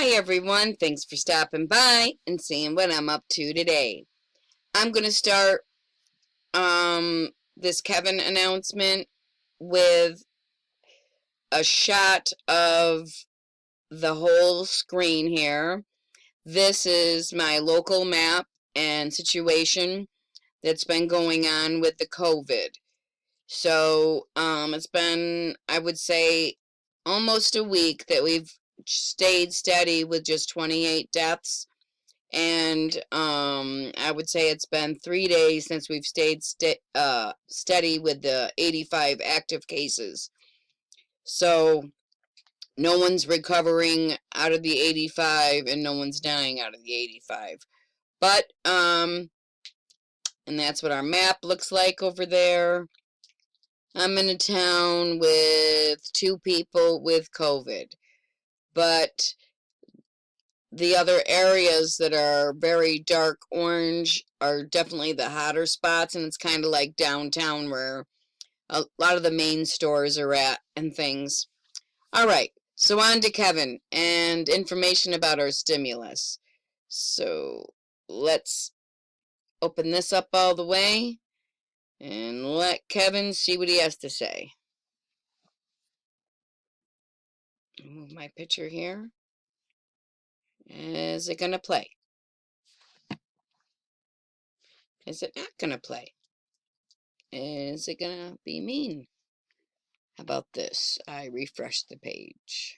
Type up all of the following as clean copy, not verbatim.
Hi everyone, thanks for stopping by and seeing what I'm up to today. I'm going to start this Kevin announcement with a shot of the whole screen here. This is my local map and situation that's been going on with the COVID. So it's been, I would say, almost a week that we've stayed steady with just 28 deaths, and I would say it's been 3 days since we've stayed steady with the 85 active cases. So no one's recovering out of the 85 and no one's dying out of the 85. But and that's what our map looks like over there. I'm in a town with 2 people with COVID, but the other areas that are very dark orange are definitely the hotter spots, and it's kind of like downtown where a lot of the main stores are at and things. All right, so on to Kevin and information about our stimulus. So let's open this up all the way and let Kevin see what he has to say. Move my picture here. Is it going to play? Is it not going to play? Is it going to be mean? How about this? I refresh the page.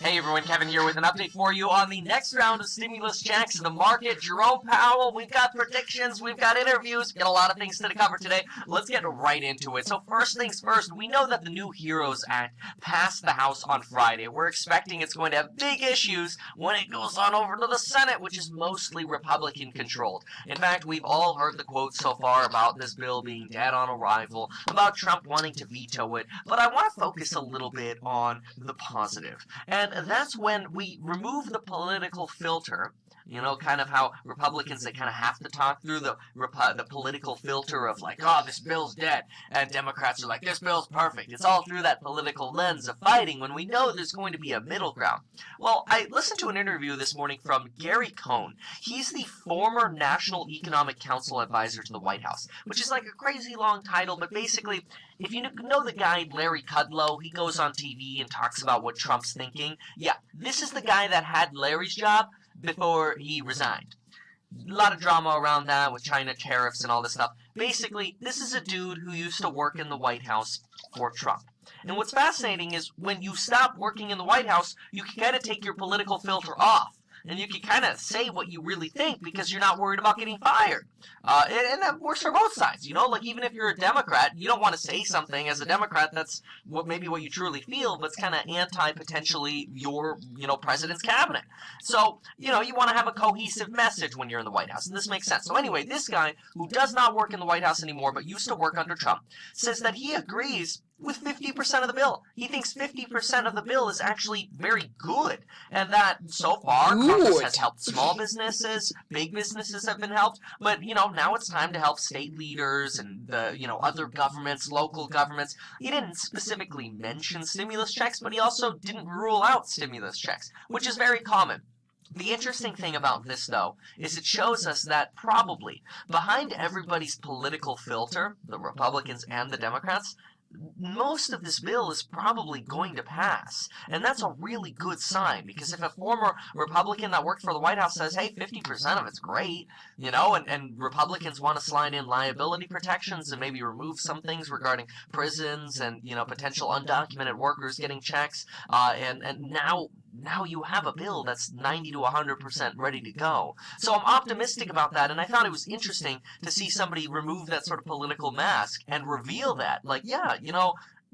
Hey everyone, Kevin here with an update for you on the next round of stimulus checks in the market. Jerome Powell, we've got predictions, we've got interviews, we've got a lot of things to cover today. Let's get right into it. So first things first, we know that the new HEROES Act passed the House on Friday. We're expecting it's going to have big issues when it goes on over to the Senate, which is mostly Republican controlled. In fact, we've all heard the quotes so far about this bill being dead on arrival, about Trump wanting to veto it, but I want to focus a little bit on the positive. And that's when we remove the political filter, you know, kind of how Republicans, they kind of have to talk through the political filter of like, oh, this bill's dead, and Democrats are like, this bill's perfect. It's all through that political lens of fighting when we know there's going to be a middle ground. Well, I listened to an interview this morning from Gary Cohn. He's the former National Economic Council advisor to the White House, which is like a crazy long title, but basically, if you know the guy Larry Kudlow, he goes on TV and talks about what Trump's thinking. Yeah, this is the guy that had Larry's job before he resigned. A lot of drama around that with China tariffs and all this stuff. Basically, this is a dude who used to work in the White House for Trump. And what's fascinating is when you stop working in the White House, you can kind of take your political filter off. And you can kind of say what you really think because you're not worried about getting fired. And that works for both sides, you know? Like, even if you're a Democrat, you don't want to say something as a Democrat that's maybe what you truly feel, but it's kind of anti-potentially your, president's cabinet. So, you want to have a cohesive message when you're in the White House, and this makes sense. So anyway, this guy, who does not work in the White House anymore, but used to work under Trump, says that he agrees with 50% of the bill. He thinks 50% of the bill is actually very good, and that so far Congress has helped small businesses, big businesses have been helped, but now it's time to help state leaders and the other governments, local governments. He didn't specifically mention stimulus checks, but he also didn't rule out stimulus checks, which is very common. The interesting thing about this, though, is it shows us that probably behind everybody's political filter, the Republicans and the Democrats, most of this bill is probably going to pass. And that's a really good sign, because if a former Republican that worked for the White House says, hey, 50% of it's great, and Republicans want to slide in liability protections and maybe remove some things regarding prisons and, potential undocumented workers getting checks, and now you have a bill that's 90 to 100% ready to go. So I'm optimistic about that, and I thought it was interesting to see somebody remove that sort of political mask and reveal that. Like, yeah,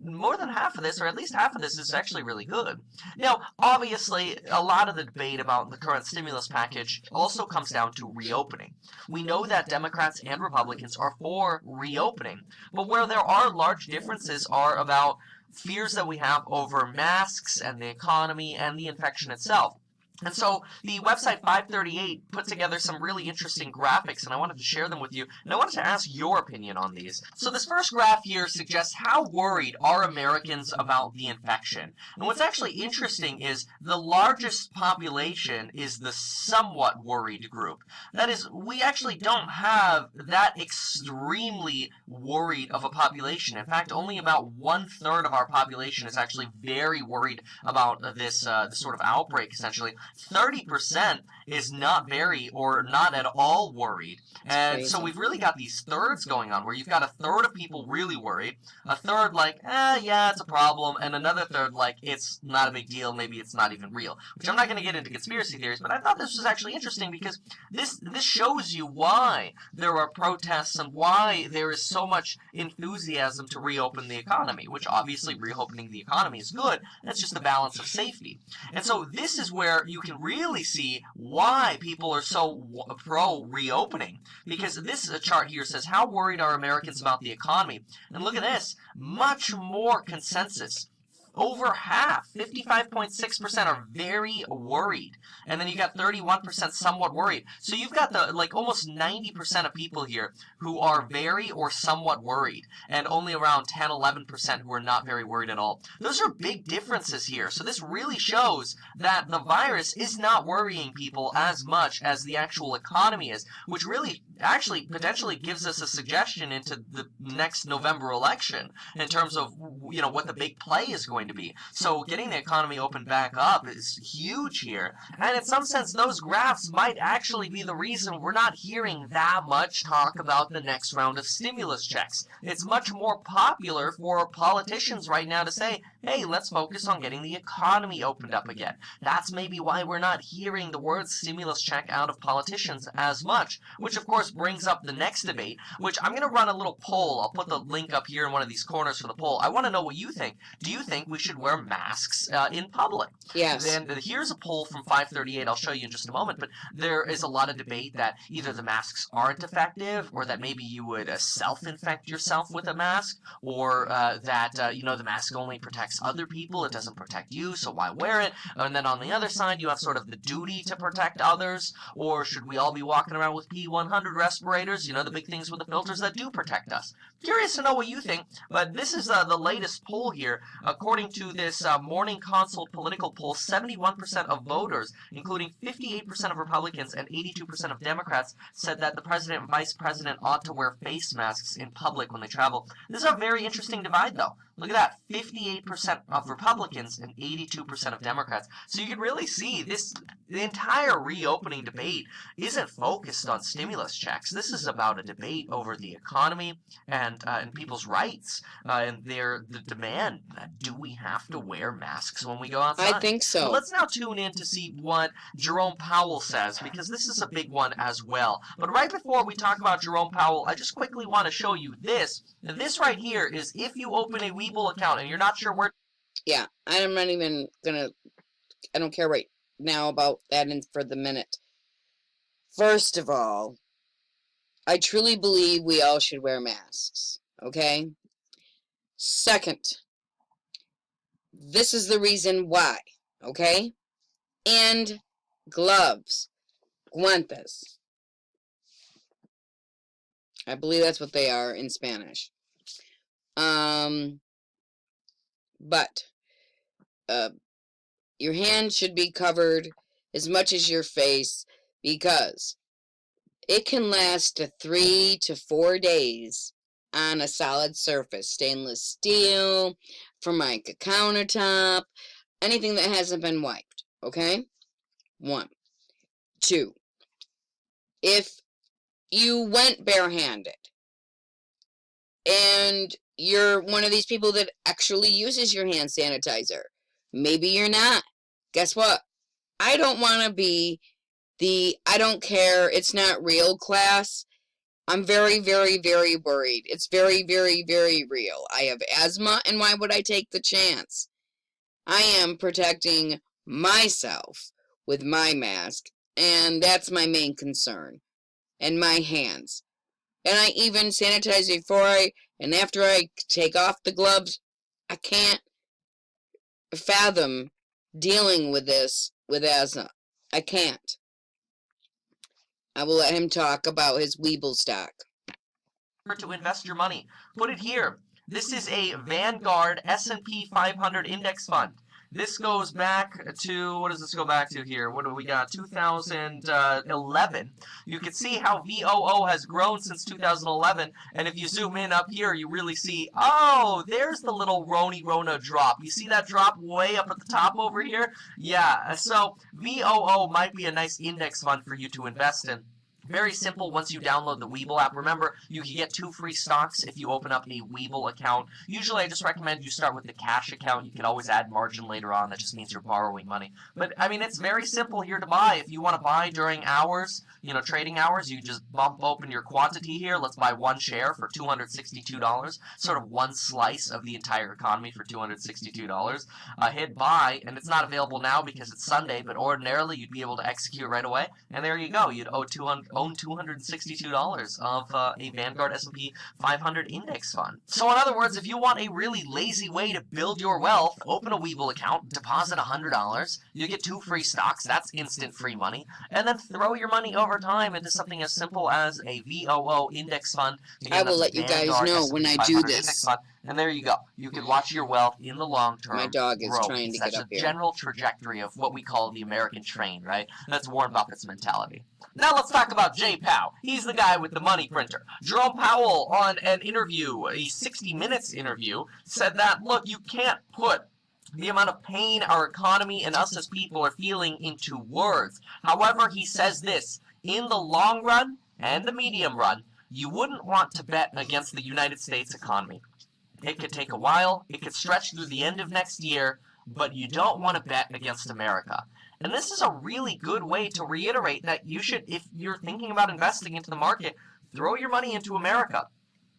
more than half of this, or at least half of this, is actually really good. Now, obviously, a lot of the debate about the current stimulus package also comes down to reopening. We know that Democrats and Republicans are for reopening, but where there are large differences are about fears that we have over masks and the economy and the infection itself. And so the website 538 put together some really interesting graphics, and I wanted to share them with you, and I wanted to ask your opinion on these. So this first graph here suggests how worried are Americans about the infection. And what's actually interesting is the largest population is the somewhat worried group. That is, we actually don't have that extremely worried of a population. In fact, only about 1/3 of our population is actually very worried about this sort of outbreak, essentially. 30% is not very or not at all worried. And so we've really got these thirds going on where you've got a third of people really worried, a third like, yeah, it's a problem, and another third like, it's not a big deal, maybe it's not even real. Which I'm not going to get into conspiracy theories, but I thought this was actually interesting because this shows you why there are protests and why there is so much enthusiasm to reopen the economy, which obviously reopening the economy is good. It's just the balance of safety. And so this is where you can really see why people are so pro-reopening. Because this chart here says, how worried are Americans about the economy? And look at this, much more consensus. Over half, 55.6% are very worried. And then you got 31% somewhat worried. So you've got almost 90% of people here who are very or somewhat worried. And only around 10, 11% who are not very worried at all. Those are big differences here. So this really shows that the virus is not worrying people as much as the actual economy is, which really actually potentially gives us a suggestion into the next November election in terms of, what the big play is going to be. So getting the economy opened back up is huge here. And in some sense, those graphs might actually be the reason we're not hearing that much talk about the next round of stimulus checks. It's much more popular for politicians right now to say, hey, let's focus on getting the economy opened up again. That's maybe why we're not hearing the word stimulus check out of politicians as much, which of course brings up the next debate, which I'm going to run a little poll. I'll put the link up here in one of these corners for the poll. I want to know what you think. Do you think we should wear masks in public? Yes. And here's a poll from 538. I'll show you in just a moment, but there is a lot of debate that either the masks aren't effective, or that maybe you would self-infect yourself with a mask, or that the mask only protects other people, it doesn't protect you, so why wear it? And then on the other side, you have sort of the duty to protect others, or should we all be walking around with P100 respirators, the big things with the filters that do protect us? Curious to know what you think, but this is the latest poll here. According to this Morning Consult political poll, 71% of voters, including 58% of Republicans and 82% of Democrats, said that the president and vice president ought to wear face masks in public when they travel. This is a very interesting divide, though. Look at that, 58% of Republicans and 82% of Democrats. So you can really see the entire reopening debate isn't focused on stimulus checks. This is about a debate over the economy and people's rights and the demand. Do we have to wear masks when we go outside? I think so. But let's now tune in to see what Jerome Powell says, because this is a big one as well. But right before we talk about Jerome Powell, I just quickly want to show you this. This right here is if you open a Webull account and you're not sure where... Yeah, I'm not even gonna... I don't care right now about that for the minute. First of all, I truly believe we all should wear masks, okay? Second, this is the reason why, okay? And gloves, guantes. I believe that's what they are in Spanish. But your hand should be covered as much as your face, because it can last 3 to 4 days on a solid surface. Stainless steel, Formica countertop, anything that hasn't been wiped, okay? 1. 2. If you went barehanded and you're one of these people that actually uses your hand sanitizer, maybe you're not. Guess what? I don't want to be the I don't care, it's not real class. I'm very, very, very worried. It's very, very, very real. I have asthma, and why would I take the chance? I am protecting myself with my mask, and that's my main concern. And my hands. And I even sanitize before and after I take off the gloves. I can't fathom dealing with this with asthma. I can't. I will let him talk about his Weeble stock. To invest your money. Put it here. This is a Vanguard S&P 500 index fund. This goes back to, what does this go back to here? What do we got? 2011. You can see how VOO has grown since 2011, and if you zoom in up here, you really see, oh, there's the little Rona drop. You see that drop way up at the top over here? Yeah, so VOO might be a nice index fund for you to invest in. Very simple once you download the Weeble app. Remember, you can get 2 free stocks if you open up a Weeble account. Usually, I just recommend you start with the cash account. You can always add margin later on. That just means you're borrowing money. But, I mean, it's very simple here to buy. If you want to buy during hours, trading hours, you just bump open your quantity here. Let's buy 1 share for $262. Sort of 1 slice of the entire economy for $262. Hit buy, and it's not available now because it's Sunday, but ordinarily you'd be able to execute right away. And there you go. You'd own $262 of a Vanguard S&P 500 index fund. So in other words, if you want a really lazy way to build your wealth, open a Weeble account, deposit $100, you get 2 free stocks, that's instant free money, and then throw your money over time into something as simple as a VOO index fund. Again, I will let you guys know when I do this. And there you go. You can watch your wealth in the long term. My dog is grow. trying to get up here. That's a general trajectory of what we call the American train, right? That's Warren Buffett's mentality. Now let's talk about Jay Powell. He's the guy with the money printer. Jerome Powell, on an interview, a 60 Minutes interview, said that, look, you can't put the amount of pain our economy and us as people are feeling into words. However, he says this, in the long run and the medium run, you wouldn't want to bet against the United States economy. It could take a while, it could stretch through the end of next year, but you don't want to bet against America. And this is a really good way to reiterate that you should, if you're thinking about investing into the market, throw your money into America.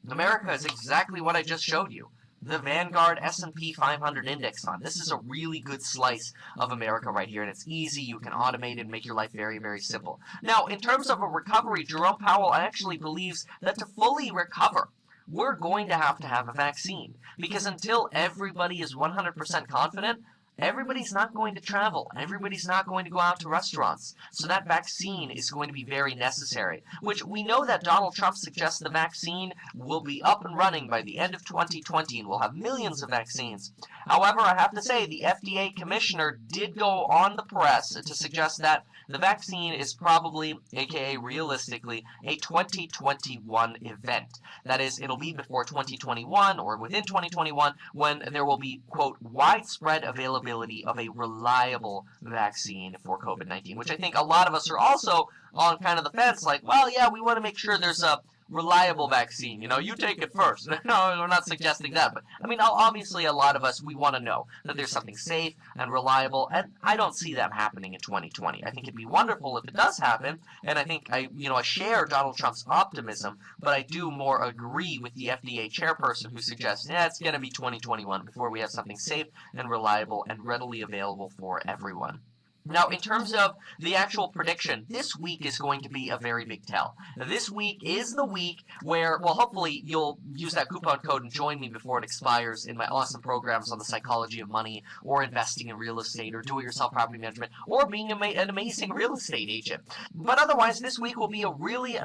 America is exactly what I just showed you. The Vanguard S&P 500 Index Fund. This is a really good slice of America right here, and it's easy. You can automate it and make your life very, very simple. Now, in terms of a recovery, Jerome Powell actually believes that to fully recover, we're going to have a vaccine. Because until everybody is 100% confident, everybody's not going to travel. Everybody's not going to go out to restaurants. So that vaccine is going to be very necessary, which we know that Donald Trump suggests the vaccine will be up and running by the end of 2020, and we'll have millions of vaccines. However, I have to say, the FDA commissioner did go on the press to suggest that the vaccine is probably, aka realistically, a 2021 event. That is, it'll be before 2021 or within 2021 when there will be, quote, widespread availability of a reliable vaccine for COVID-19, which I think a lot of us are also on kind of the fence, like, well, yeah, we want to make sure there's a reliable vaccine. You take it first. No, we're not suggesting that. But, I mean, obviously a lot of us, we want to know that there's something safe and reliable, and I don't see that happening in 2020. I think it'd be wonderful if it does happen, and I think I share Donald Trump's optimism, but I do more agree with the FDA chairperson who suggests, it's going to be 2021 before we have something safe and reliable and readily available for everyone. Now, in terms of the actual prediction, this week is going to be a very big tell. This week is the week where, well, hopefully you'll use that coupon code and join me before it expires in my awesome programs on the psychology of money, or investing in real estate, or do-it-yourself property management, or being an amazing real estate agent. But otherwise, this week will be a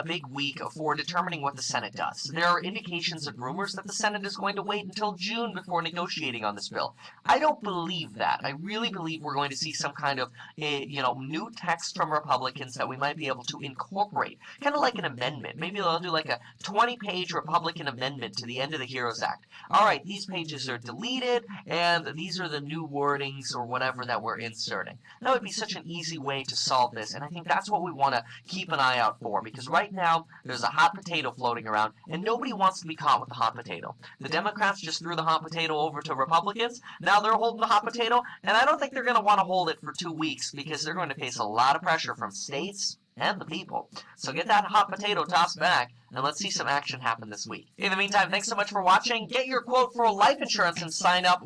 big week for determining what the Senate does. There are indications and rumors that the Senate is going to wait until June before negotiating on this bill. I don't believe that. I really believe we're going to see some kind of new text from Republicans that we might be able to incorporate, kind of like an amendment. Maybe they'll do like a 20-page Republican amendment to the end of the HEROES Act. All right, these pages are deleted, and these are the new wordings or whatever that we're inserting. That would be such an easy way to solve this, and I think that's what we want to keep an eye out for, because right now there's a hot potato floating around, and nobody wants to be caught with the hot potato. The Democrats just threw the hot potato over to Republicans. Now they're holding the hot potato, and I don't think they're going to want to hold it for 2 weeks, because they're going to face a lot of pressure from states and the people. So get that hot potato tossed back, and let's see some action happen this week. In the meantime, thanks so much for watching. Get your quote for life insurance and sign up.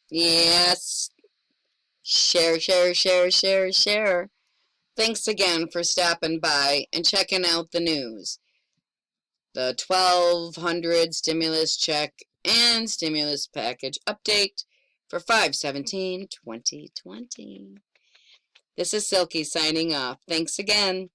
Yes. Share, share, share, share, share. Thanks again for stopping by and checking out the news. The 1,200 stimulus check and stimulus package update for 5/17/2020. This is Silky signing off. Thanks again.